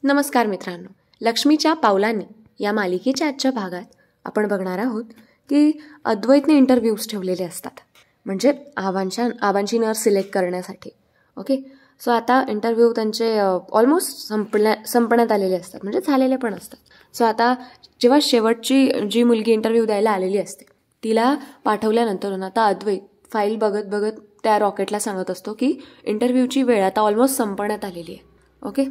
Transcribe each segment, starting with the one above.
नमस्कार मित्रांनो, लक्ष्मीच्या पावलांनी या मालिकेच्या आजच्या भागात आपण बघणार आहोत की अद्वैतने इंटरव्ह्यूज ठेवलेले असतात, म्हणजे आबांची नर्स सिलेक्ट करण्यासाठी. ओके, सो आता इंटरव्ह्यू त्यांचे ऑलमोस्ट संपण्यात आलेले असतात, म्हणजे झालेले पण असतात. सो आता जेव्हा शेवटची जी मुलगी इंटरव्ह्यू द्यायला आलेली असते तिला पाठवल्यानंतर आता अद्वैत फाईल बघत बघत त्या रॉकेटला सांगत असतो की इंटरव्ह्यूची वेळ आता ऑलमोस्ट संपण्यात आलेली आहे. ओके,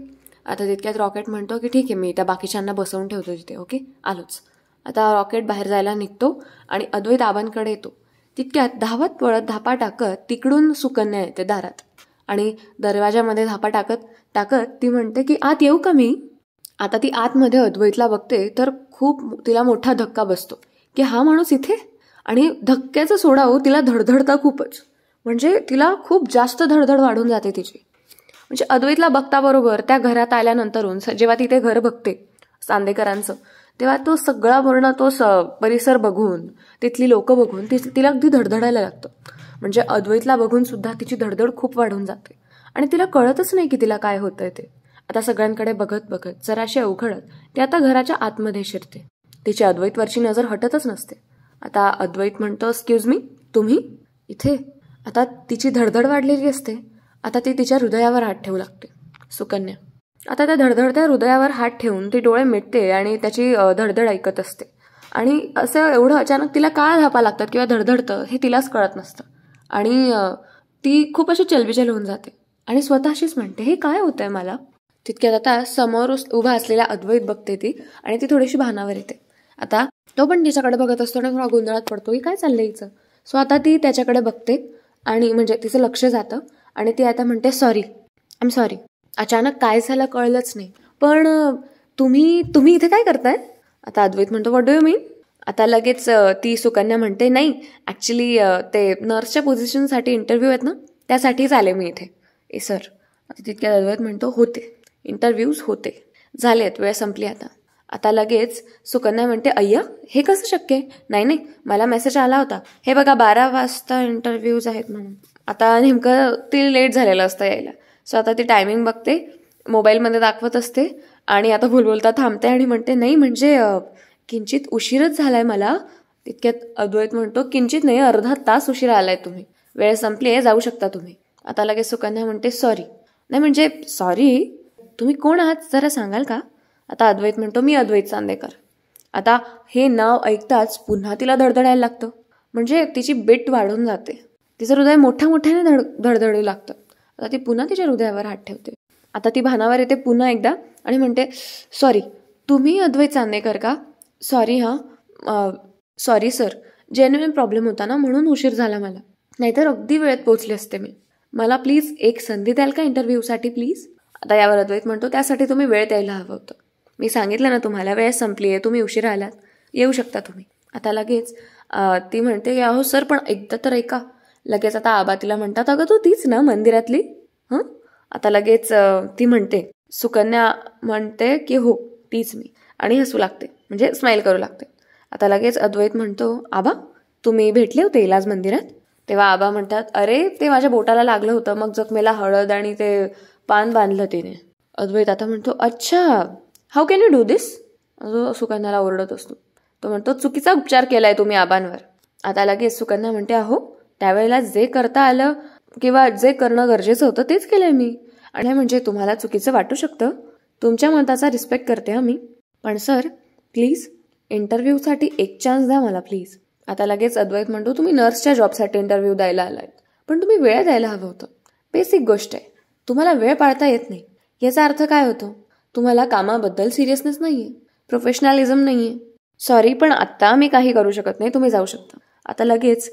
आता तितक्यात रॉकेट म्हणतो की ठीक आहे, मी त्या बाकीच्यांना बसवून ठेवतो तिथे. ओके, आलोच. आता रॉकेट बाहेर जायला निघतो आणि अद्वैत आबांकडे येतो. तितक्यात धावत पळत धापा टाकत तिकडून सुकन्या येते दारात आणि दरवाजामध्ये धापा टाकत ती म्हणते की आत येऊ का मी. आता ती आतमध्ये अद्वैतला बघते तर खूप तिला मोठा धक्का बसतो की हा माणूस इथे. आणि धक्क्याचं सोडावं, तिला धडधडता खूपच, म्हणजे तिला खूप जास्त धडधड वाढून जाते तिची. म्हणजे अद्वैतला बघता बरोबर त्या घरात आल्यानंतरून जेव्हा तिथे घर बघते चांदेकरांचं, तेव्हा तो सगळा पूर्ण तो परिसर बघून, तिथली लोक बघून तिला अगदी धडधडायला लागतं. म्हणजे अद्वैतला बघून सुद्धा तिची धडधड खूप वाढून जाते आणि तिला कळतच नाही की तिला काय होतंय ते. आता सगळ्यांकडे बघत बघत जराशी अवघडत ती आता घराच्या आतमध्ये शिरते. तिची अद्वैतवरची नजर हटतच नसते. आता अद्वैत म्हणतो, एक्सक्यूज मी, तुम्ही इथे. आता तिची धडधड वाढलेली असते. आता ती तिच्या हृदयावर हात ठेवू लागते सुकन्या. आता त्या धडधडत्या हृदयावर हात ठेवून ती डोळे मिटते आणि त्याची धडधड ऐकत असते. आणि असं एवढं अचानक तिला का धापा लागतात किंवा धडधडतं हे तिलाच कळत नसतं. आणि ती खूप अशी चलबिचल होऊन जाते आणि स्वतःशीच म्हणते, हे काय होतंय मला. तितक्यात आता समोर उभा असलेला अद्वैत बघते ती आणि ती थोडीशी भानावर येते. आता तो पण तिच्याकडे बघत असतो आणि थोडा गोंधळात पडतो की काय चाललंय हिचं. सो आता ती त्याच्याकडे बघते आणि म्हणजे तिचं लक्ष जातं आणि ती आता म्हणते, सॉरी, आय एम सॉरी. अचानक काय झालं कळलंच नाही, पण तुम्ही इथे काय करताय. आता अद्वैत म्हणतो, व्हॉट डू यू मीन. आता लगेच ती सुकन्या म्हणते, नाही ॲक्च्युली ते नर्सच्या पोझिशनसाठी इंटरव्ह्यू आहेत ना, त्यासाठीच आले मी इथे. ए सर. आता तितक्यात अद्वैत म्हणतो, होते इंटरव्ह्यूज होते, झालेत, वेळ संपली आता. आता लगेच सुकन्या म्हणते, अय्या हे कसं शक्य आहे. नाही, मला मेसेज आला होता, हे बघा 12 वाजता इंटरव्ह्यूज आहेत म्हणून. आता नेमकं ती लेट झालेलं असतं यायला. सो आता ती टायमिंग बघते, मोबाईलमध्ये दाखवत असते आणि आता बोलता थांबते आणि म्हणते, नाही म्हणजे किंचित उशीरच झालाय मला. तितक्यात अद्वैत म्हणतो, किंचित नाही, अर्धा तास उशीर आलाय तुम्ही, वेळ संपली आहे, जाऊ शकता तुम्ही. आता लगेच सुकन्या म्हणते, सॉरी. नाही म्हणजे सॉरी, तुम्ही कोण आहात जरा सांगाल का. आता अद्वैत म्हणतो, मी अद्वैत चांदेकर. आता हे नाव ऐकताच पुन्हा तिला धडधडायला लागतं, म्हणजे तिची बेट वाढून जाते. तिचं हृदय मोठ्याने धडधडू लागतं. आता ती पुन्हा तिच्या हृदयावर हात ठेवते. आता ती भानावर येते पुन्हा एकदा आणि म्हणते, सॉरी, तुम्ही अद्वैत चांदेकर का. Sorry sorry sir, genuine problem होता ना, म्हणून उशीर झाला मला, नाहीतर अगदी वेळेत पोहोचले असते मी. मला प्लीज एक संधी द्याल का इंटरव्ह्यूसाठी प्लीज. आता यावर अद्वैत म्हणतो, त्यासाठी तुम्ही वेळ द्यायला हवं होतं. मी सांगितलं ना तुम्हाला, वेळ संपली आहे, तुम्ही उशीर आलात, येऊ शकता तुम्ही. आता लगेच ती म्हणते, अहो सर पण एकदा तर ऐका. लगेच आता आबा तिला म्हणतात, अगं तू तीच ना मंदिरातली. आता लगेच ती म्हणते, सुकन्या म्हणते की हो तीच मी, आणि हसू लागते, म्हणजे स्माईल करू लागते. आता लगेच अद्वैत म्हणतो, आबा तुम्ही भेटले होते इलाज मंदिरात. तेव्हा आबा म्हणतात, अरे ते माझ्या बोटाला लागलं होतं, मग जखमेला हळद आणि ते पान बांधलं तिने. अद्वैत आता म्हणतो, अच्छा, हाऊ कॅन यू डू दिस. सुकन्याला ओरडत असतो. तो म्हणतो, चुकीचा उपचार केलाय तुम्ही आबांवर. आता लगेच सुकन्या म्हणते, अहो त्यावेळेला जे करता आलं किंवा जे करणं गरजेचं होतं तेच केलंय मी. आणि म्हणजे तुम्हाला चुकीचं वाटू शकतं, तुमच्या मताचा रिस्पेक्ट करते मी, पण सर प्लीज इंटरव्ह्यूसाठी एक चान्स द्या मला प्लीज. आता लगेच अद्वैत म्हणतो, तुम्ही नर्सच्या जॉबसाठी इंटरव्ह्यू द्यायला आलाय, पण तुम्ही वेळ द्यायला हवं होतं. बेसिक गोष्ट आहे, तुम्हाला वेळ पाळता येत नाही, याचा अर्थ काय होतो. तुम्हाला कामाबद्दल सिरियसनेस नाहीये, प्रोफेशनलिझम नाहीये. सॉरी, पण आत्ता मी काही करू शकत नाही, तुम्ही जाऊ शकता. आता लगेच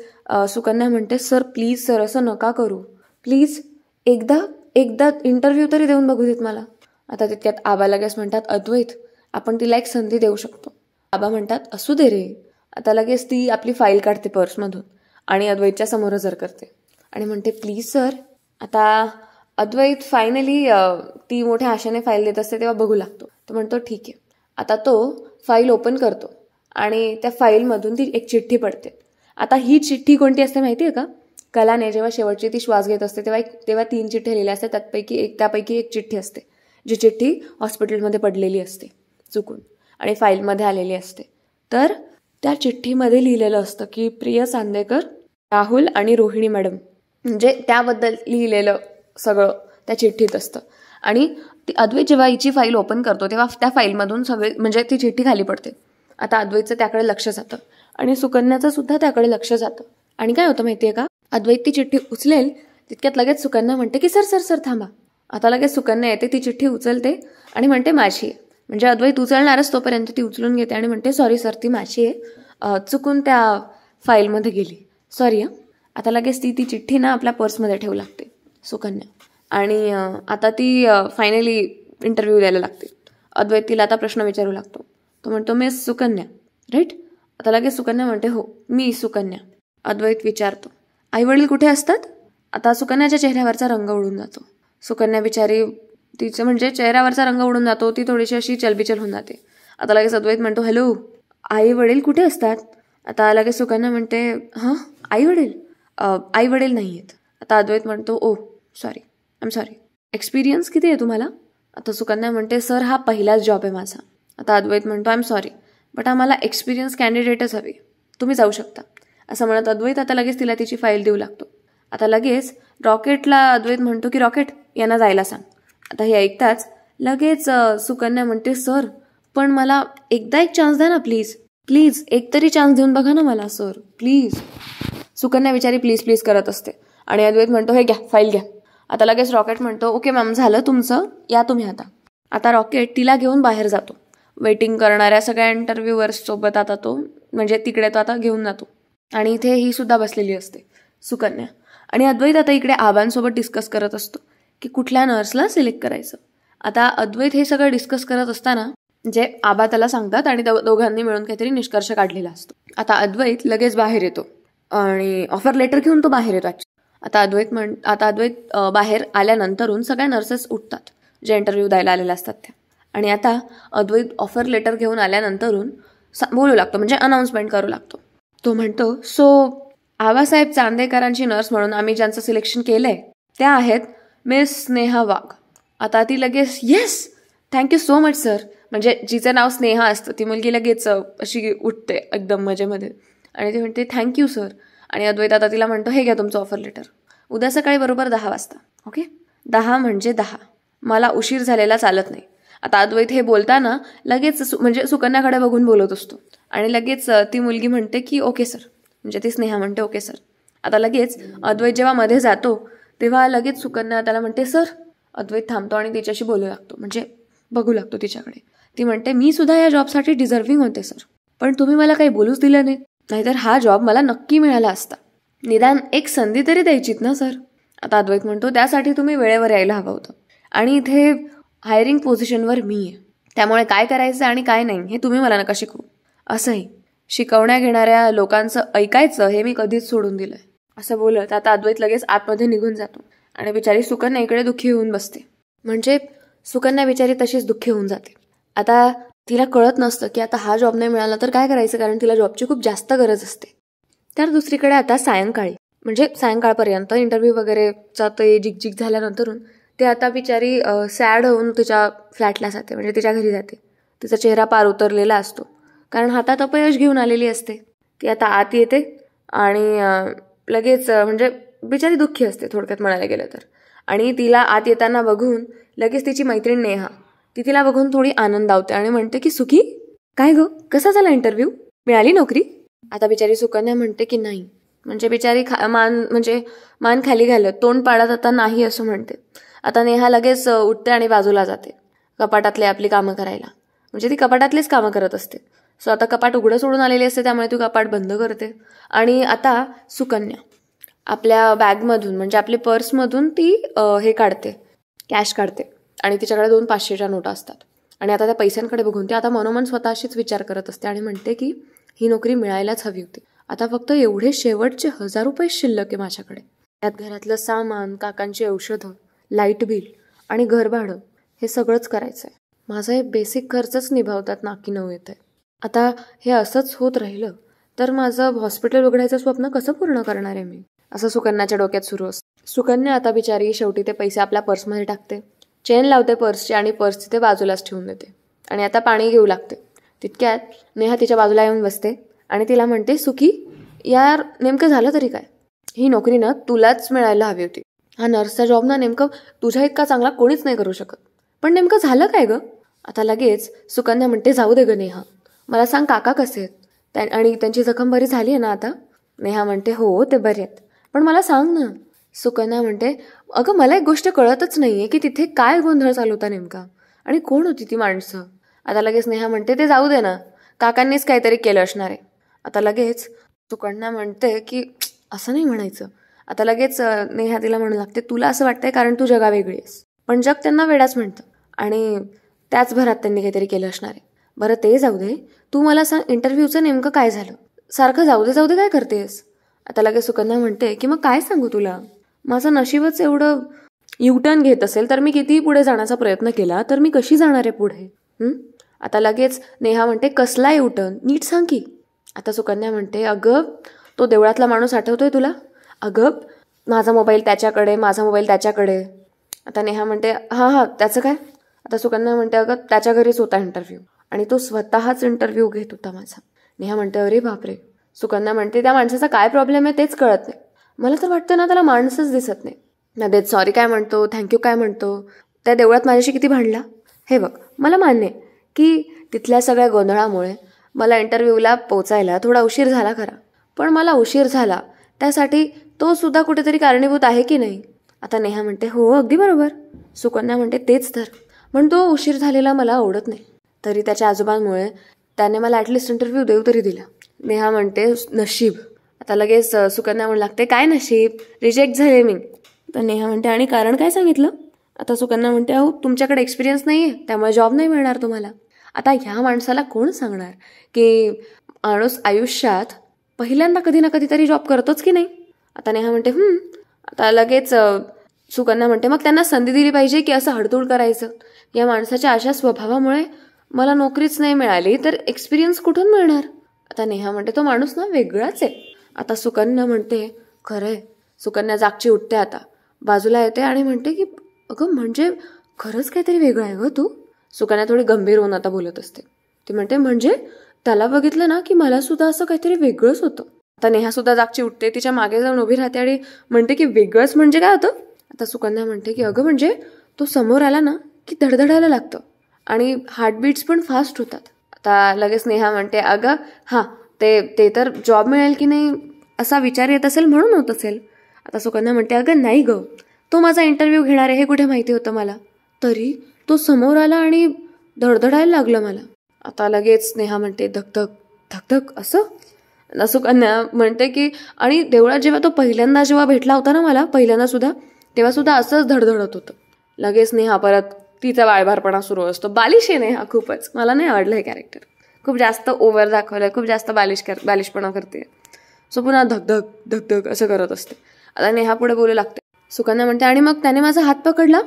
सुकन्या म्हणते, सर प्लीज सर, असं नका करू प्लीज, एकदा इंटरव्ह्यू तरी देऊन बघू देत मला. आता तितक्यात आबा लगेच म्हणतात, अद्वैत आपण तिला एक संधी देऊ शकतो. आबा म्हणतात, असू दे रे. आता लगेच ती आपली फाईल काढते पर्समधून आणि अद्वैतच्या समोर हजर करते आणि म्हणते, प्लीज सर. आता अद्वैत फायनली ती मोठ्या आशेने फाईल देत असते तेव्हा बघू लागतो. तो म्हणतो, ठीक आहे. आता तो फाईल ओपन करतो आणि त्या फाईलमधून ती एक चिठ्ठी पडते. आता ही चिठ्ठी कोणती असते माहिती आहे का. कलाने जेव्हा शेवटची ती श्वास घेत असते तेव्हा 3 चिठ्ठ्या लिहिल्या असतात, त्यापैकी एक चिठ्ठी असते. जी चिठ्ठी हॉस्पिटलमध्ये पडलेली असते चुकून आणि फाईलमध्ये आलेली असते. तर त्या चिठ्ठीमध्ये लिहिलेलं असतं की प्रिय चांदेकर, राहुल आणि रोहिणी मॅडम, म्हणजे त्याबद्दल लिहिलेलं सगळं त्या चिठ्ठीत असतं. आणि ती अद्वैत जेव्हा हिची फाईल ओपन करतो तेव्हा त्या फाईलमधून सगळे म्हणजे ती चिठ्ठी खाली पडते. आता अद्वैतचं त्याकडे लक्ष जातं आणि सुकन्याचं सुद्धा त्याकडे लक्ष जातं. आणि काय होतं माहितीये का, अद्वैत ती चिठ्ठी उचलेल तितक्यात लगेच सुकन्या म्हणते की सर सर सर थांबा. आता लगेच सुकन्या येते, ती चिठ्ठी उचलते आणि म्हणते माझी आहे. म्हणजे अद्वैत उचलणारच तोपर्यंत ती उचलून घेते आणि म्हणते सॉरी सर, ती माझी आहे, चुकून त्या फाईलमध्ये गेली, सॉरी हां. आता लगेच ती चिठ्ठी ना आपल्या पर्समध्ये ठेवू लागते सुकन्या. आणि आता ती फायनली इंटरव्ह्यू द्यायला लागते. अद्वैत तिला आता प्रश्न विचारू लागतो. तो म्हणतो मिस सुकन्या राईट. आता लगेच सुकन्या म्हणते हो मी सुकन्या. अद्वैत विचारतो आई वडील कुठे असतात. आता सुकन्याच्या चेहऱ्यावरचा रंग उडून जातो. सुकन्या बिचारी, तिचं म्हणजे चेहऱ्यावरचा रंग उडून जातो, ती थोडीशी अशी चलबिचल होऊन जाते. आता लगेच अद्वैत म्हणतो हॅलो आई वडील कुठे असतात. आता लगेच सुकन्या म्हणते हां आई वडील नाही आहेत. आता अद्वैत म्हणतो oh sorry I am sorry. Experience किती आहे तुम्हाला. आता सुकन्या म्हणते सर हा पहिलाच जॉब आहे माझा. आता अद्वैत म्हणतो आय एम सॉरी बट आम्हाला एक्सपिरियन्स कॅन्डिडेटच हवी, तुम्ही जाऊ शकता. असं म्हणत अद्वैत आता लगेच तिला तिची फाईल देऊ लागतो. आता लगेच रॉकेटला अद्वैत म्हणतो की रॉकेट यांना जायला सांग. आता हे ऐकताच लगेच सुकन्या म्हणते सर पण मला एकदा एक चान्स द्या ना प्लीज, प्लीज एक तरी चान्स देऊन बघा ना मला सर प्लीज. सुकन्या विचारी प्लीज प्लीज करत असते आणि अद्वैत म्हणतो हे घ्या फाईल घ्या. आता लगेच रॉकेट म्हणतो ओके मॅम झालं तुमचं, या तुम्ही आता. आता रॉकेट तिला घेऊन बाहेर जातो. वेटिंग करणाऱ्या सगळ्या इंटरव्ह्यूअर्स सोबत आता तो म्हणजे तिकडे तो आता घेऊन जातो. आणि इथे ही सुद्धा बसलेली असते सुकन्या. आणि अद्वैत आता इकडे आबांसोबत डिस्कस करत असतो की कुठल्या नर्सला सिलेक्ट करायचं. आता अद्वैत हे सगळं डिस्कस करत असताना जे आबा त्याला सांगतात आणि दोघांनी मिळून काहीतरी निष्कर्ष काढलेला असतो. आता अद्वैत लगेच बाहेर येतो आणि ऑफर लेटर घेऊन तो बाहेर येतो. आता अद्वैत बाहेर आल्यानंतरून सगळ्या नर्सेस उठतात जे इंटरव्ह्यू द्यायला आलेल्या असतात त्या. आणि आता अद्वैत ऑफर लेटर घेऊन आल्यानंतरून बोलू लागतो म्हणजे अनाऊन्समेंट करू लागतो. तो म्हणतो सो आबासाहेब चांदेकरांची नर्स म्हणून आम्ही ज्यांचं सिलेक्शन केलंय त्या आहेत मिस स्नेहा वाघ. आता ती लगेच yes thank you so much sir, म्हणजे जिचं नाव स्नेहा असतं ती मुलगी लगेच अशी उठते एकदम मजेमध्ये आणि ती म्हणते थँक्यू सर. आणि अद्वैत आता तिला म्हणतो हे घ्या तुमचं ऑफर लेटर, उद्या सकाळी बरोबर 10 वाजता. ओके 10 म्हणजे 10, मला उशीर झालेला चालत नाही. आता अद्वैत हे बोलताना लगेच म्हणजे सुकन्याकडे बघून बोलत असतो आणि लगेच ती मुलगी म्हणते की ओके सर, म्हणजे ती स्नेहा म्हणते ओके सर. आता लगेच अद्वैत जेव्हा मध्ये जातो तेव्हा लगेच सुकन्या त्याला म्हणते सर. अद्वैत थांबतो आणि तिच्याशी बोलू लागतो म्हणजे बघू लागतो तिच्याकडे. ती म्हणते मी सुद्धा या जॉबसाठी डिझर्विंग होते सर, पण तुम्ही मला काही बोलूच दिलं नाही, नाहीतर हा जॉब मला नक्की मिळाला असता. निदान एक संधी तरी द्यायचीत ना सर. आता अद्वैत म्हणतो त्यासाठी तुम्ही वेळेवर यायला हवं होतं आणि इथे हायरिंग पोझिशनवर मी आहे, त्यामुळे काय करायचं आणि काय नाही हे तुम्ही मला नका शिकवू. असंही शिकवण्या घेणाऱ्या लोकांचं ऐकायचं हे मी कधीच सोडून दिलंय. असं बोलत आता अद्वैत लगेच आतमध्ये निघून जातो आणि बिचारी सुकन्या इकडे दुःखी होऊन बसते. म्हणजे सुकन्या बिचारी तशीच दुःखी होऊन जाते. आता तिला कळत नसतं की आता हा जॉब नाही मिळाला तर काय करायचं, कारण तिला जॉबची खूप जास्त गरज असते. तर दुसरीकडे आता सायंकाळी म्हणजे सायंकाळपर्यंत इंटरव्ह्यू वगैरेचा ते जिगजिग झाल्यानंतरून ते आता बिचारी सॅड होऊन तिच्या फ्लॅटला जाते, म्हणजे तिच्या घरी जाते. तिचा चेहरा पार उतरलेला असतो कारण हातात अपयश घेऊन आलेली असते. ती आता आत येते आणि लगेच म्हणजे बिचारी दुःखी असते थोडक्यात म्हणायला गेलं तर. आणि तिला आत येताना बघून लगेच तिची मैत्रीण नेहा ती तिला बघून थोडी आनंदावते आणि म्हणते की सुखी काय गं कसा झाला इंटरव्ह्यू, मिळाली नोकरी. आता बिचारी सुकन्या म्हणते की नाही, म्हणजे बिचारी मान खाली घालत तोंड पाडत आता नाही असं म्हणते. आता नेहा लगेच उठते आणि बाजूला जाते कपाटातले आपली कामं करायला, म्हणजे ती कपाटातलीच कामं करत असते. सो आता कपाट उघडं सोडून आलेली असते त्यामुळे ती कपाट बंद करते. आणि आता सुकन्या आपल्या बॅगमधून म्हणजे आपल्या पर्समधून ती हे काढते, कॅश काढते आणि तिच्याकडे 2 500च्या नोटा असतात. आणि आता त्या पैशांकडे बघून ती आता मनोमन स्वतःशीच विचार करत असते आणि म्हणते की ही नोकरी मिळायलाच हवी होती. आता फक्त एवढे शेवटचे 1000 रुपये शिल्लक आहे माझ्याकडे, त्यात घरातलं सामान, काकांची औषधं, लाईट बिल आणि घर भाडं हे सगळंच करायचं आहे. माझं हे बेसिक खर्चच निभावतात नाकी नऊ येत आहे. आता हे असंच होत राहिलं तर माझं हॉस्पिटल उघडायचं स्वप्न कसं पूर्ण करणार आहे मी, असं सुकन्याच्या डोक्यात सुरू असतं. सुकन्या आता बिचारी शेवटी ते पैसे आपल्या पर्समध्ये टाकते चेन लावते पर्सची आणि पर्स तिथे बाजूलाच ठेवून देते आणि आता पाणी घेऊ लागते. तितक्यात नेहा तिच्या बाजूला येऊन बसते आणि तिला म्हणते, सुखी यार नेमकं झालं तरी काय? ही नोकरी ना तुलाच मिळायला हवी होती. हा नर्सचा जॉब ना नेमकं तुझ्या इतका चांगला कोणीच नाही करू शकत. पण नेमकं झालं काय गं? आता लगेच सुकन्या म्हणते, जाऊ दे गं नेहा, मला सांग काका कसे आहेत आणि त्यांची जखम बरी झाली आहे ना आता? नेहा म्हणते, हो ते बरे आहेत, पण मला सांग ना. सुकन्या म्हणते, अगं मला एक गोष्ट कळतच नाहीये की तिथे काय गोंधळ चालू होता नेमका आणि कोण होती ती माणसं. आता लगेच नेहा म्हणते, ते जाऊ दे ना, काकांनीच काहीतरी केलं असणार आहे. आता लगेच सुकन्या म्हणते की असं नाही म्हणायचं. आता लगेच नेहा तिला म्हणू लागते, तुला असं वाटतंय कारण तू जगावेगळी आहेस, पण जग त्यांना वेडाच म्हणतं आणि त्याच भरात त्यांनी काहीतरी केलं असणार आहे. बरं ते जाऊ दे, तू मला सांग इंटरव्ह्यूचं नेमकं काय झालं? सारखं जाऊ दे काय करतेस? आता लगेच सुकन्या म्हणते की मग काय सांगू तुला, माझं नशीबच एवढं युटर्न घेत असेल तर मी कितीही पुढे जाण्याचा प्रयत्न केला तर मी कशी जाणार आहे पुढे? आता लगेच नेहा म्हणते, कसला युटर्न नीट सांग की. आता सुकन्या म्हणते, अगं तो देवळातला माणूस आठवतोय तुला? अगं माझा मोबाईल त्याच्याकडे, माझा मोबाईल त्याच्याकडे. आता नेहा म्हणते, हां त्याचं काय? आता सुकन्या म्हणते, अगं त्याच्या घरीच होता इंटरव्ह्यू आणि तो स्वतःच इंटरव्ह्यू घेत होता माझा. नेहा म्हणते, अरे बापरे. सुकन्या म्हणते, त्या माणसाचा काय प्रॉब्लेम आहे तेच कळत नाही. मला तर वाटतं ना त्याला माणसंच दिसत नाही. नदेत सॉरी काय म्हणतो, थँक्यू काय म्हणतो, त्या देवळात माझ्याशी किती भांडला. हे बघ, मला मान्य आहे की तिथल्या सगळ्या गोंधळामुळे मला इंटरव्ह्यूला पोचायला थोडा उशीर झाला खरा, पण मला उशीर झाला त्यासाठी तो सुद्धा कुठेतरी कारणीभूत आहे की नाही? आता नेहा म्हणते, हो अगदी बरोबर. सुकन्या म्हणते, तेच तर, पण तो उशीर झालेला मला आवडत नाही. तरी त्याच्या आजोबांमुळे त्याने मला ॲटलिस्ट इंटरव्ह्यू देऊ तरी दिला. नेहा म्हणते, नशीब. आता लगेच सुकन्या म्हणू लागते, काय नशीब, रिजेक्ट झाले मी. तर नेहा म्हणते, आणि कारण काय सांगितलं? आता सुकन्या म्हणते, अहो तुमच्याकडे एक्सपिरियन्स नाही आहे त्यामुळे जॉब नाही मिळणार तुम्हाला. आता ह्या माणसाला कोण सांगणार की माणूस आयुष्यात पहिल्यांदा कधी ना कधीतरी जॉब करतोच की नाही? आता नेहा म्हणते, आता लगेच सुकन्या म्हणते, मग त्यांना संधी दिली पाहिजे की असं हडतूड करायचं? या माणसाच्या अशा स्वभावामुळे मला नोकरीच नाही मिळाली तर एक्सपिरियन्स कुठून मिळणार? आता नेहा म्हणते, तो माणूस ना वेगळाच आहे. आता सुकन्या म्हणते, खरंय. सुकन्या जागची उठते, आता बाजूला येते आणि म्हणते की अगं म्हणजे खरंच काहीतरी वेगळं आहे गं तू. सुकन्या थोडी गंभीर होऊन आता बोलत असते. ती म्हणते, म्हणजे त्याला बघितलं ना की मला सुद्धा असं काहीतरी वेगळंच होतं. आता नेहा सुद्धा जागची उठते, तिच्या मागे जाऊन उभी राहते आणि म्हणते की वेगळंच म्हणजे काय होतं? आता सुकन्या म्हणते की अगं म्हणजे तो समोर आला ना की धडधडायला लागतं आणि हार्टबीट्स पण फास्ट होतात. आता लगेच नेहा म्हणते, अगं हां ते तर जॉब मिळेल की नाही असा विचार येत असेल म्हणून होत असेल. आता सुकन्या म्हणते, अगं नाही गं, तो माझा इंटरव्ह्यू घेणार आहे हे कुठे माहिती होतं मला, तरी तो समोर आला आणि धडधडायला लागलं मला. आता लगेच नेहा म्हणते, धकधक धकधक असं? सुकन्या म्हणते की आणि देवळात जेव्हा भेटला होता ना मला पहिल्यांदा सुद्धा, तेव्हा सुद्धा असंच धडधडत होतं. लगेच नेहा परत तिचा वाळभारपणा सुरू असतो. बालिश आहे नेहा खूपच, मला नाही आवडलं हे कॅरेक्टर. खूप जास्त ओव्हर दाखवलंय, खूप जास्त बालिशपणा करते. सो पुन्हा धकधक धकधक असं करत असते. आता नेहा पुढे बोलू लागते. सुकन्या म्हणते, आणि मग त्याने माझा हात पकडला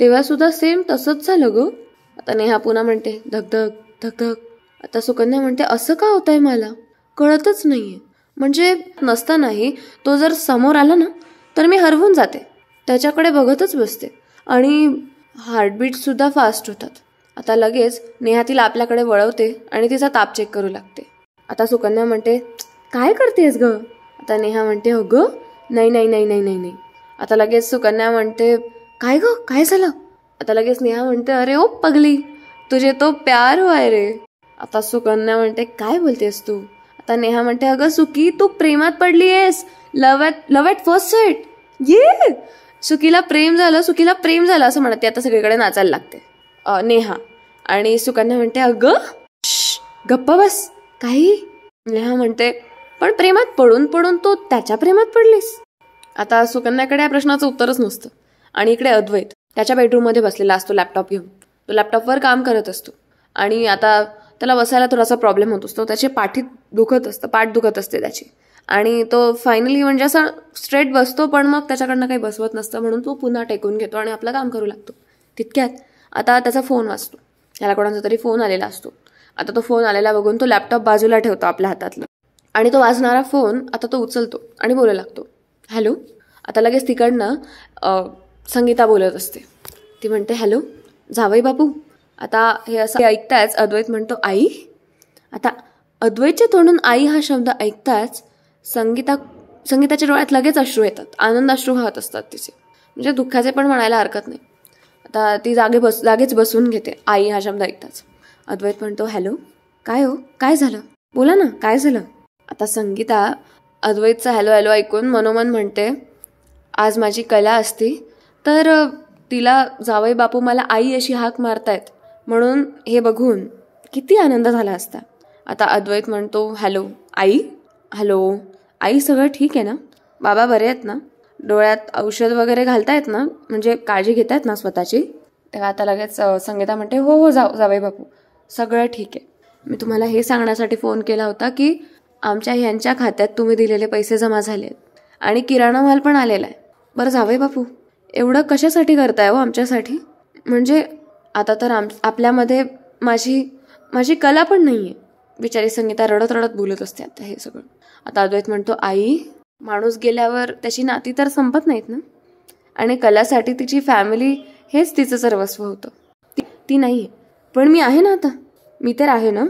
तेव्हा सुद्धा सेम तसंच झालं गं. आता नेहा पुन्हा म्हणते, धकधक धकधक. आता सुकन्या म्हणते, असं का होतंय मला कळतच नाहीये. म्हणजे नसतानाही तो जर समोर आला ना तर मी हरवून जाते, त्याच्याकडे बघतच बसते आणि हार्टबीट सुद्धा फास्ट होतात. आता लगेच नेहा तिला आपल्याकडे वळवते आणि तिचा ताप चेक करू लागते. आता सुकन्या म्हणते, काय करतेस ग? आता नेहा म्हणते, अगं नाही नाही नाही नाही नाही नाही. आता लगेच सुकन्या म्हणते, काय ग काय झालं? आता लगेच नेहा म्हणते, अरे ओ पगली, तुझे तो प्यार हुआ रे. आता सुकन्या म्हणते, काय बोलतेस तू? आता नेहा म्हणते, अगं सुकी, तू प्रेमात पडली आहेस. लव ॲट फर्स्ट साईट. ये सुकीला प्रेम झालं असं म्हणते. आता सगळीकडे नाचायला लागते नेहा. आणि सुकन्या म्हणते, अगं गप्पा बस. काही? नेहा म्हणते, पण प्रेमात पडून पडून तो त्याच्या प्रेमात पडलीस? आता सुकन्याकडे या प्रश्नाचं उत्तरच नसतं. आणि इकडे अद्वैत त्याच्या बेडरूममध्ये बसलेला असतो लॅपटॉप घेऊन. तो लॅपटॉपवर काम करत असतो आणि आता त्याला बसायला थोडासा प्रॉब्लेम होत असतो. त्याची पाठ दुखत असते त्याची. आणि तो फायनली म्हणजे असा स्ट्रेट बसतो, पण मग त्याच्याकडनं काही बसवत नसतं म्हणून तो पुन्हा टेकून घेतो आणि आपलं काम करू लागतो. तितक्यात आता त्याचा फोन वाजतो. त्याला कोणाचा तरी फोन आलेला असतो. आता तो फोन आलेला बघून तो लॅपटॉप बाजूला ठेवतो आपल्या हातातलं आणि तो वाजणारा फोन आता तो उचलतो आणि बोलू लागतो, हॅलो. आता लगेच तिकडनं संगीता बोलत असते. ती म्हणते हॅलो जावई बापू. आता हे असं ऐकताच अद्वैत म्हणतो आई. आता अद्वैतच्या तोंडून आई हा शब्द ऐकताच संगीताच्या डोळ्यात लगेच अश्रू येतात, आनंद अश्रू वाहत असतात तिचे, म्हणजे दुःखाचे पण म्हणायला हरकत नाही. आता ती जागेच बसून घेते आई हा शब्द ऐकताच. अद्वैत म्हणतो हॅलो काय हो, काय झालं, बोला ना काय झालं. आता संगीता अद्वैतचा हॅलो हॅलो ऐकून मनोमन म्हणते आज माझी कला असती तर तिला जावई बापू मला आई अशी हाक मारतायत म्हणून हे बघून किती आनंद झाला असता. आता अद्वैत म्हणतो हॅलो आई, हॅलो आई सगळं ठीक आहे ना, बाबा बरे आहेत ना, डोळ्यात औषध वगैरे घालतायत ना, म्हणजे काळजी घेतायत ना स्वतःची. तेव्हा आता लगेच संगीता म्हणते हो हो जावई बापू सगळं ठीक आहे. मी तुम्हाला हे सांगण्यासाठी फोन केला होता की आमच्या ह्यांच्या खात्यात तुम्ही दिलेले पैसे जमा झाले आहेत आणि किराणा माल पण आलेला आहे. बरं जावई बापू एवढं कशासाठी करताय हो आमच्यासाठी, म्हणजे आता तर आपल्यामध्ये माझी कला पण नाही आहे. बिचारी संगीता रडत रडत बोलत असते आता हे सगळं. आता अद्वैत म्हणतो आई माणूस गेल्यावर त्याची नाती तर संपत नाहीत ना, आणि कलासाठी तिची फॅमिली हेच तिचं सर्वस्व होतं. ती नाही आहे पण मी आहे ना, आता मी तर आहे ना,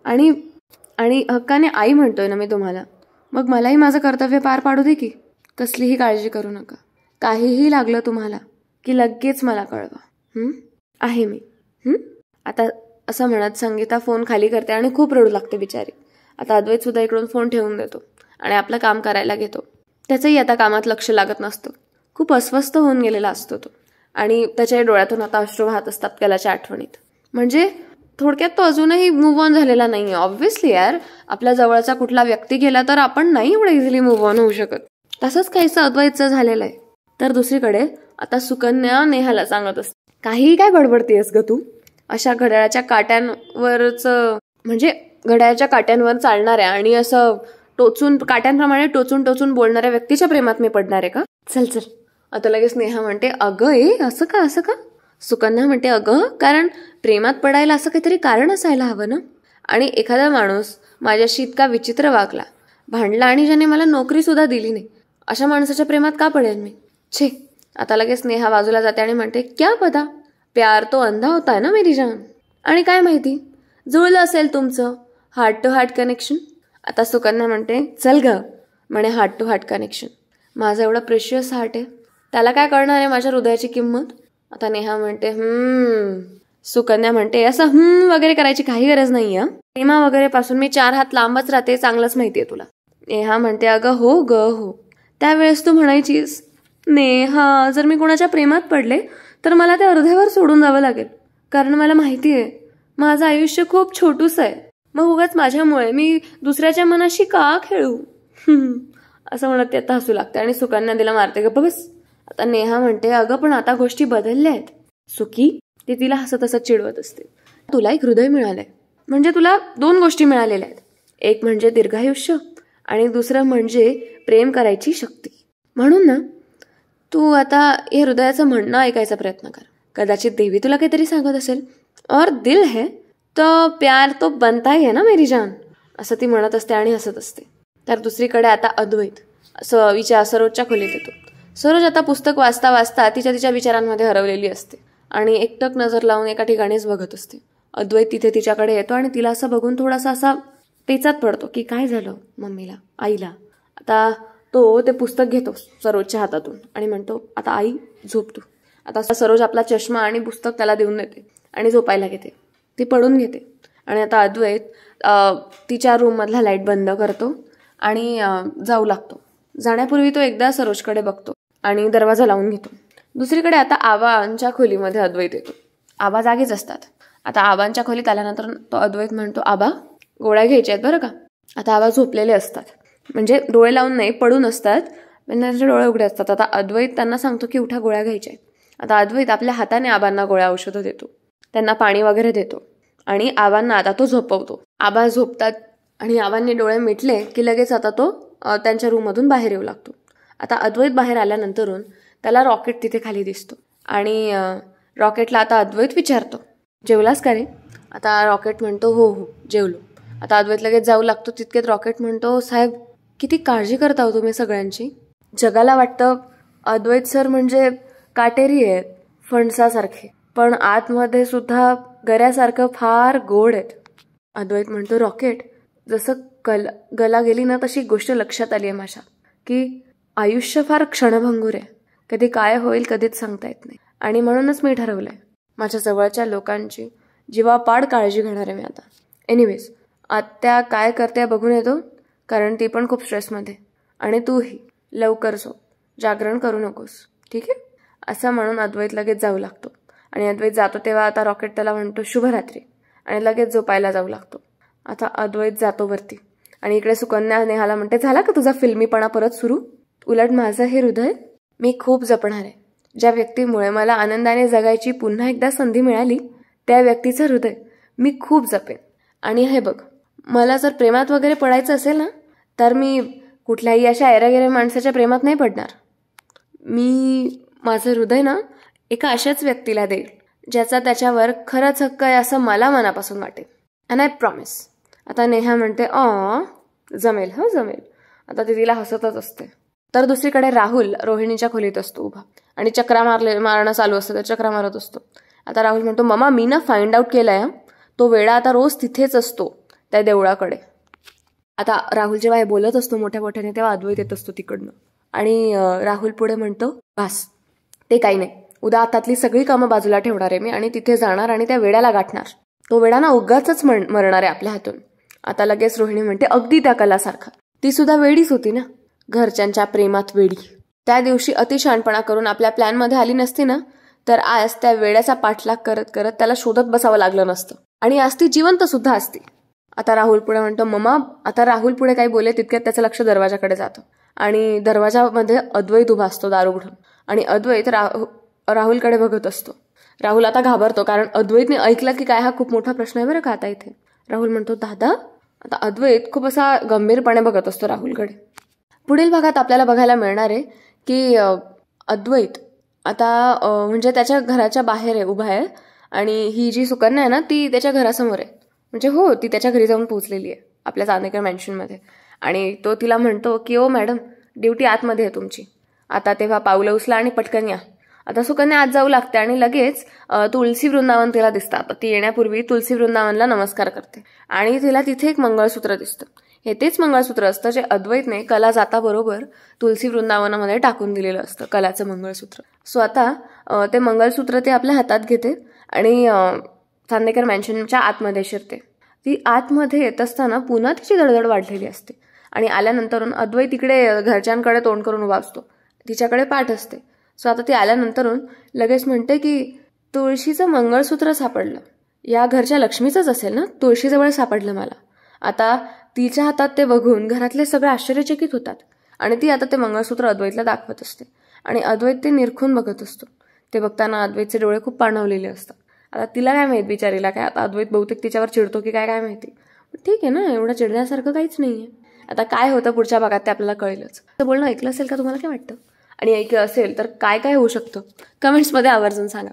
आणि हक्काने आई म्हणतोय ना मी तुम्हाला, मग मलाही माझं कर्तव्य पार पाडू दे की. कसलीही काळजी करू नका, काहीही लागलं तुम्हाला की लगेच मला कळवा, आहे मी. आता असं म्हणत संगीता फोन खाली करते आणि खूप रडू लागते बिचारी. आता अद्वैत सुद्धा इकडून फोन ठेवून देतो आणि आपलं काम करायला घेतो. त्याचंही आता कामात लक्ष लागत नसतं, खूप अस्वस्थ होऊन गेलेला असतो तो, आणि त्याच्या डोळ्यातून आता अश्रू वाहत असतात कलाच्या आठवणीत. म्हणजे थोडक्यात तो अजूनही मूव्ह ऑन झालेला नाहीये. ऑब्व्हियसली यार, आपल्या जवळचा कुठला व्यक्ती गेला तर आपण नाही एवढं इझिली मूव्ह ऑन होऊ शकत. तसंच काहीसं अद्वैतचं झालेलं आहे. तर दुसरीकडे आता सुकन्या नेहाला सांगत असते काहीही काय बडबडतेस ग तू, अशा घड्याळाच्या काट्यांवरच, म्हणजे घड्याळाच्या काट्यांवर चालणाऱ्या आणि असं काट्यांप्रमाणे टोचून बोलणाऱ्या व्यक्तीच्या प्रेमात मी पडणार आहे का, चल. आता लगेच नेहा म्हणते अगं असं का. सुकन्या म्हणते अगं कारण प्रेमात पडायला असं काहीतरी कारण असायला हवं ना, आणि एखादा माणूस माझ्याशी इतका विचित्र वागला, भांडला आणि ज्याने मला नोकरी सुद्धा दिली नाही, अशा माणसाच्या प्रेमात का पडेल मी, छे. आता लगेच नेहा बाजूला जाते आणि म्हणते क्या पता, प्यार तो अंधा होता है ना मेरी जान, आणि काय माहिती जुळलं असेल तुमचं हार्ट टू हार्ट कनेक्शन. आता सुकन्या म्हणते चल ग, म्हणे हार्ट टू हार्ट कनेक्शन, माझं एवढं प्रेशियस हार्ट आहे, त्याला काय कळणार आहे माझ्या हृदयाची किंमत. आता नेहा म्हणते सुकन्या म्हणते असं वगैरे करायची काही गरज नाहीये, प्रेमा वगैरे पासून मी 4 हात लांबच राहते, चांगलंच माहितीये तुला. नेहा म्हणते अगं हो ग हो, त्यावेळेस तू म्हणायचीस नेहा जर मी कोणाच्या प्रेमात पडले तर मला ते अर्ध्यावर सोडून जावं लागेल, कारण मला माहितीये माझं आयुष्य खूप छोटूस आहे, मग उगाच माझ्यामुळे मी दुसऱ्याच्या मनाशी का खेळू, असं म्हणत ते आता हसू लागते आणि सुकन्या तिला मारते गप्प बस. आता नेहा म्हणते अगं पण आता गोष्टी बदलल्या आहेत सुकी, ती तिला हसत हसत चिडवत असते. तुला एक हृदय मिळालंय, म्हणजे तुला 2 गोष्टी मिळालेल्या आहेत, एक म्हणजे दीर्घायुष्य आणि दुसरं म्हणजे प्रेम करायची शक्ती. म्हणून ना तू आता हे हृदयाचं म्हणणं ऐकायचा प्रयत्न कर, कदाचित देवी तुला काहीतरी सांगत असेल, और दिल है तो प्यार तो बनता ही है ना मेरी जान, असं ती म्हणत असते आणि हसत असते. तर दुसरीकडे आता अद्वैत सरोजच्या खोलीत येतो. सरोज आता पुस्तक वाचता वाचता तिच्या विचारांमध्ये हरवलेली असते आणि एकटक नजर लावून एका ठिकाणीच बघत असते. अद्वैत तिथे तिच्याकडे येतो आणि तिला असं बघून थोडासा असा पेचात पडतो की काय झालं मम्मीला, आईला. आता तो ते पुस्तक घेतो सरोजच्या हातातून आणि म्हणतो आता आई झोप तू. आता सरोज आपला चष्मा आणि पुस्तक त्याला देऊन देते आणि झोपायला घेते, ती पडून घेते. आणि आता अद्वैत तिच्या रूममधला लाईट बंद करतो आणि जाऊ लागतो. जाण्यापूर्वी तो एकदा सरोजकडे बघतो आणि दरवाजा लावून घेतो. दुसरीकडे आता आबांच्या खोलीमध्ये अद्वैत येतो. आबा जागीच असतात. आता आबांच्या खोलीत आल्यानंतर तो अद्वैत म्हणतो आबा गोळ्या घ्यायच्या आहेत बरं का. आता आबा झोपलेले असतात, म्हणजे डोळे लावून नाही पडून असतात, पण त्यांचे डोळे उघडे असतात. आता अद्वैत त्यांना सांगतो की उठा गोळ्या घ्यायच्या आहेत. आता अद्वैत आपल्या हाताने आबांना गोळ्या औषधं देतो, त्यांना पाणी वगैरे देतो आणि आबांना आता तो झोपवतो. आबा झोपतात आणि आबांनी डोळे मिटले की लगेच आता तो त्यांच्या रूममधून बाहेर येऊ लागतो. आता अद्वैत बाहेर आल्यानंतरून त्याला रॉकेट तिथे खाली दिसतो आणि रॉकेटला आता अद्वैत विचारतो जेवलास का रे. आता रॉकेट म्हणतो हो हो जेवलो. आता अद्वैत लगेच जाऊ लागतो. तितकेत रॉकेट म्हणतो साहेब किती काळजी करता हो तुम्ही सगळ्यांची. जगाला वाटतं अद्वैत सर म्हणजे काटेरी आहेत, फणसासारखे, पण आतमध्ये सुद्धा गऱ्यासारखं फार गोड आहेत. अद्वैत म्हणतो, रॉकेट, जसं गला गेली ना तशी गोष्ट लक्षात आली आहे माझ्या, की आयुष्य फार क्षणभंगूर आहे. कधी काय होईल कधीच सांगता येत नाही. आणि म्हणूनच मी ठरवलंय माझ्या जवळच्या लोकांची जीवापाड काळजी घेणार आहे मी आता. एनिवेज, आत्या काय करते बघून येतो, कारण ती पण खूप स्ट्रेसमध्ये. आणि तूही लवकर झोप, जागरण करू नकोस, ठीक आहे? असं म्हणून अद्वैत लगेच जाऊ लागतो. आणि अद्वैत जातो तेव्हा आता रॉकेट त्याला म्हणतो शुभरात्री आणि लगेच झोपायला जाऊ लागतो. आता अद्वैत जातो वरती आणि इकडे सुकन्या नेहाला म्हणते, झाला का तुझा फिल्मीपणा परत सुरू? उलट माझं हे हृदय मी खूप जपणार आहे. ज्या व्यक्तीमुळे मला आनंदाने जगायची पुन्हा एकदा संधी मिळाली, त्या व्यक्तीचं हृदय मी खूप जपेन. आणि हे बघ, मला जर प्रेमात वगैरे पडायचं असेल ना, तर मी कुठल्याही अशा ऐरागेऱ्या माणसाच्या प्रेमात नाही पडणार. मी माझं हृदय ना एका अशाच व्यक्तीला देईल ज्याचा त्याच्यावर खरंच हक्क आहे असं मला मनापासून वाटेल. And I promise. आता नेहा म्हणते, जमेल, जमेल. आता ती तिला हसतच असते. तर दुसरीकडे राहुल रोहिणीच्या खोलीत असतो उभा आणि चक्रा मारणं चालू असतं. तर चक्रा मारत असतो. आता राहुल म्हणतो, मम्मा मी ना फाइंड आउट केलंय, तो वेडा आता रोज तिथेच असतो त्या देवळाकडे. आता राहुल जेव्हा हे बोलत असतो मोठ्या मोठ्याने, तेव्हा अद्वैत येत असतो तिकडनं. आणि राहुल पुढे म्हणतो, बस ते काही नाही, उद्या आतातली सगळी कामं बाजूला ठेवणार आहे मी आणि तिथे जाणार आणि त्या वेड्याला गाठणार. तो वेडा ना उगाचच मरणार आहे आपल्या हातून. आता लगेच रोहिणी म्हणते, अगदी त्या कलासारखा. ती सुद्धा वेडीच होती ना, घरच्यांच्या प्रेमात वेडी. त्या दिवशी अतिशहाणपणा करून आपल्या प्लॅनमध्ये आली नसती ना, तर आज त्या वेड्याचा पाठलाग करत करत त्याला शोधत बसावं लागलं नसतं आणि आज ती जिवंत सुद्धा असती. आता राहुल पुढे म्हणतो, मम्मा. आता राहुल पुढे काही बोले तितक्यात त्याचं लक्ष दरवाजाकडे जातं आणि दरवाजामध्ये अद्वैत उभा असतो दार उघडून. आणि अद्वैत राहुलकडे बघत असतो. राहुल आता घाबरतो, कारण अद्वैतने ऐकलं की काय हा खूप मोठा प्रश्न आहे बरं का आता इथे. राहुल म्हणतो, दादा. आता अद्वैत खूप असा गंभीरपणे बघत असतो राहुलकडे. पुढील भागात आपल्याला बघायला मिळणार आहे की अद्वैत आता म्हणजे त्याच्या घराच्या बाहेर आहे, उभा आहे. आणि ही जी सुकन्या आहे ना, ती त्याच्या घरासमोर आहे. म्हणजे हो, ती त्याच्या घरी जाऊन पोहोचलेली आहे आपल्या चांदेकर मॅन्शनमध्ये. आणि तो तिला म्हणतो की, ओ मॅडम, ड्युटी आतमध्ये आहे तुमची. आता तेव्हा पावलं उचला आणि पटकन या. आता सुकन्या आत जाऊ लागते आणि लगेच तुळशी वृंदावन तिला दिसतात. ती येण्यापूर्वी तुळशी वृंदावनला नमस्कार करते आणि तिला तिथे एक मंगळसूत्र दिसतं. हे तेच मंगळसूत्र असतं जे अद्वैतने कला जाता बरोबर तुळशी वृंदावनामध्ये टाकून दिलेलं असतं, कलाचं मंगळसूत्र. सो आता ते मंगळसूत्र ते आपल्या हातात घेते आणि चांदेकर मॅन्शनच्या आतमध्ये शिरते. ती आतमध्ये येत असताना पुन्हा तिची धडधड वाढलेली असते आणि आल्यानंतर अद्वैत तिकडे घरच्यांकडे तोंड करून उभा असतो, तिच्याकडे पाठ असते. सो आता ती आल्यानंतरून लगेच म्हणते की, तुळशीचं मंगळसूत्र सापडलं. या घरच्या लक्ष्मीचंच असेल ना, तुळशीजवळ सापडलं मला. आता तिच्या हातात ते बघून घरातले सगळे आश्चर्यचकित होतात आणि ती आता ते मंगळसूत्र अद्वैतला दाखवत असते आणि अद्वैत ते निरखून बघत असतो. ते बघताना अद्वैतचे डोळे खूप पाणावलेले असतात. आता तिला काय माहित बिचारीला काय, आता अद्वैत बहुतेक तिच्यावर चिडतो की काय माहिती. ठीक आहे ना, एवढं चिडण्यासारखं काहीच नाहीये. आता काय होतं पुढच्या भागात ते आपल्याला कळेलच. बोलणं ऐकलं असेल का तुम्हाला, काय वाटतं? आणि ऐकलं असेल तर काय काय होऊ शकतं कमेंट्समध्ये आवर्जून सांगा.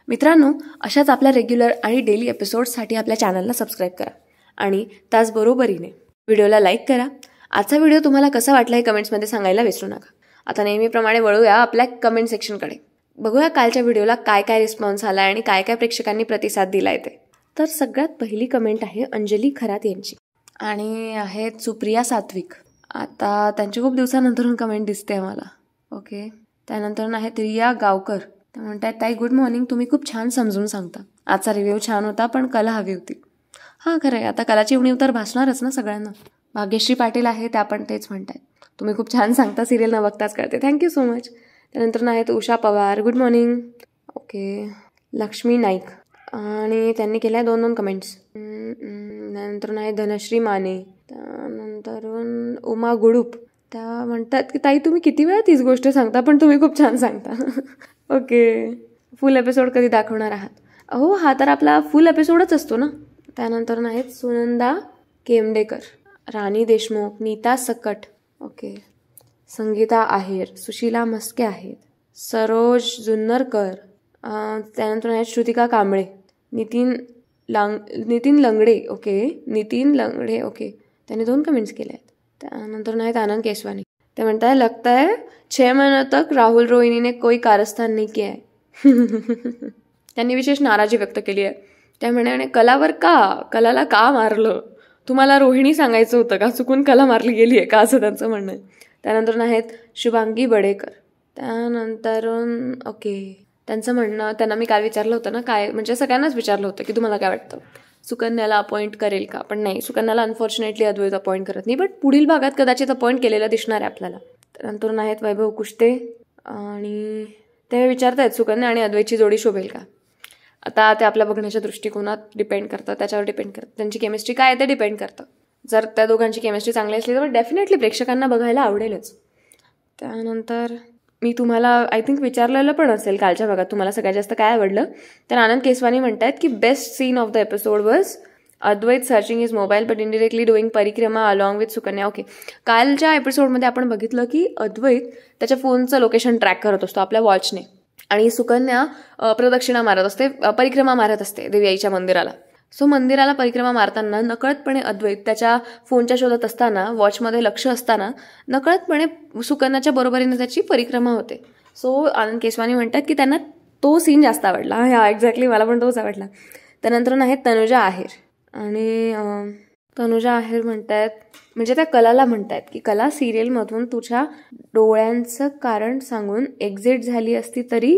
मित्रांनो, अशाच आपल्या रेग्युलर आणि डेली एपिसोड्ससाठी आपल्या चॅनलला सबस्क्राईब करा आणि त्याचबरोबरीने व्हिडिओला लाईक करा. आजचा व्हिडिओ तुम्हाला कसा वाटला हे कमेंट्समध्ये सांगायला विसरू नका. आता नेहमीप्रमाणे वळूया आपल्या कमेंट सेक्शनकडे. बघूया कालच्या व्हिडिओला काय काय रिस्पॉन्स आला आणि काय काय प्रेक्षकांनी प्रतिसाद दिलाय ते. तर सगळ्यात पहिली कमेंट आहे अंजली खरात यांची आणि आहेत सुप्रिया सात्विक. आता त्यांची खूप दिवसानंतरून कमेंट दिसते मला. ओके. त्यानंतर आहेत रिया गावकर. त्या म्हणतात, ताई गुड मॉर्निंग, तुम्ही खूप छान समजून सांगता. आजचा रिव्ह्यू छान होता पण कला हवी होती. हां खरं आहे, आता कलाची उणीव तर भासणारच ना सगळ्यांना. भाग्यश्री पाटील आहे, त्या पण तेच म्हणतात, तुम्ही खूप छान सांगता, सिरियल न बघताच कळते. Thank you so much. त्यानंतर आहेत Usha Pawar, good morning. Okay. Lakshmi Naik आणि त्यांनी केल्या 2 कमेंट्स. त्यानंतर आहे धनश्री माने. त्यानंतर उमा गुडूप. त्या म्हणतात की ताई तुम्ही किती वेळा तीच गोष्ट सांगता पण तुम्ही खूप छान सांगता. ओके. फुल एपिसोड कधी दाखवणार आहात? हो, हा तर आपला फुल एपिसोडच असतो ना. त्यानंतर आहेत सुनंदा केमडेकर, राणी देशमुख, नीता सकट. ओके. संगीता आहेर, सुशीला मस्के आहेत, सरोज जुन्नरकर. त्यानंतर आहेत श्रुतिका कांबळे, नितीन लंगडे. ओके, नितीन लंगडे. ओके, त्यांनी 2 कमेंट्स केले आहेत. त्यानंतर आहेत आनंद केसवानी. ते म्हणतात, लगता है 6 महीनों तक राहुल रोहिणी ने कोई कारस्थान नहीं किया है, त्यांनी विशेष नाराजी व्यक्त केली आहे. त्या म्हणाने कलावर कलाला का मारलं, तुम्हाला रोहिणी सांगायचं होतं का, चुकून कला मारली गेली आहे का, असं त्यांचं म्हणणं आहे. त्यानंतर आहेत शुभांगी बडेकर. त्यानंतरून त्यांचं म्हणणं, त्यांना मी काल विचारलं होतं ना, काय म्हणजे सगळ्यांनाच विचारलं होतं की तुम्हाला काय वाटतं सुकन्याला अपॉइंट करेल का, पण नाही, सुकन्याला अनफॉर्च्युनेटली अद्वैत अपॉइंट करत नाही, बट पुढील भागात कदाचित अपॉइंट केलेलं दिसणार आहे आपल्याला. त्यानंतर आहेत वैभव कुष्टे आणि ते विचारत आहेत सुकन्या आणि अद्वैतची जोडी शोभेल का. आता ते आपल्या बघण्याच्या दृष्टिकोनात डिपेंड करतं, त्याच्यावर डिपेंड करतं, त्यांची केमिस्ट्री काय आहे ते डिपेंड करतं. जर त्या दोघांची केमिस्ट्री चांगली असली तर डेफिनेटली प्रेक्षकांना बघायला आवडेलच. त्यानंतर मी तुम्हाला आय थिंक विचारलेलं पण असेल कालच्या भागात तुम्हाला सगळ्यात जास्त काय आवडलं, तर आनंद केसवानी म्हणतात की best scene of the episode was Advait searching his mobile but indirectly doing parikrama along with Sukanya. कालच्या एपिसोडमध्ये आपण बघितलं की अद्वैत त्याच्या फोनचं लोकेशन ट्रॅक करत असतो आपल्या वॉचने आणि सुकन्या प्रदक्षिणा मारत असते, परिक्रमा मारत असते देवी आईच्या मंदिराला. सो मंदिराला परिक्रमा मारताना नकळतपणे अद्वैत त्याच्या फोनच्या शोधात असताना, वॉचमध्ये लक्ष असताना नकळतपणे सुकन्याच्या बरोबरीने त्याची परिक्रमा होते. सो आनंद केसवानी म्हणतात की त्यांना तो सीन जास्त आवडला. हा एक्झॅक्टली मला पण तोच आवडला. त्यानंतर आहेत तनुजा आहेर आणि तनुजा आहेर म्हणतात, म्हणजे त्या कलाला म्हणतात की कला सिरियलमधून तुझ्या डोळ्यांचं कारण सांगून एक्झिट झाली असती तरी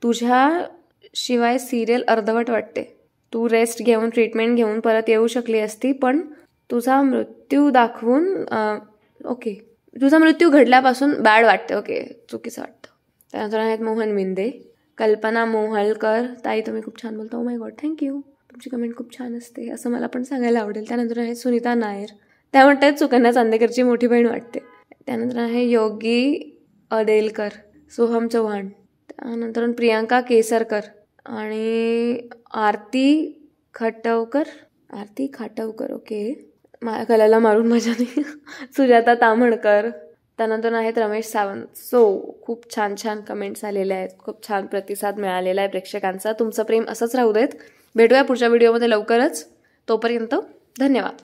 तुझ्याशिवाय सिरियल अर्धवट वाटते. तू रेस्ट घेऊन ट्रीटमेंट घेऊन परत येऊ शकली असती, पण तुझा मृत्यू दाखवून तुझा मृत्यू घडल्यापासून बॅड वाटते. चुकीचं वाटतं. त्यानंतर आहेत मोहन मिंदे. कल्पना मोहलकर, ताई तुम्ही खूप छान बोलता, ओ माय गॉड थँक्यू, तुमची कमेंट खूप छान असते असं मला पण सांगायला आवडेल. त्यानंतर आहे सुनीता नायर, त्या म्हणतात सुकन्या चांदेकरची मोठी बहीण वाटते. त्यानंतर आहे योगी अडेलकर, सोहम चव्हाण. त्यानंतर प्रियांका केसरकर आणि आरती खाटवकर. माझ्या कलाला मारून मजाने. सुजाता ताम्हणकर. त्यानंतर आहेत रमेश सावंत. सो खूप छान छान कमेंट्स आलेले आहेत, खूप छान प्रतिसाद मिळालेला आहे प्रेक्षकांचा. तुमचं प्रेम असंच राहू देत. भेटूया पुढच्या व्हिडिओमध्ये लवकरच. तोपर्यंत धन्यवाद.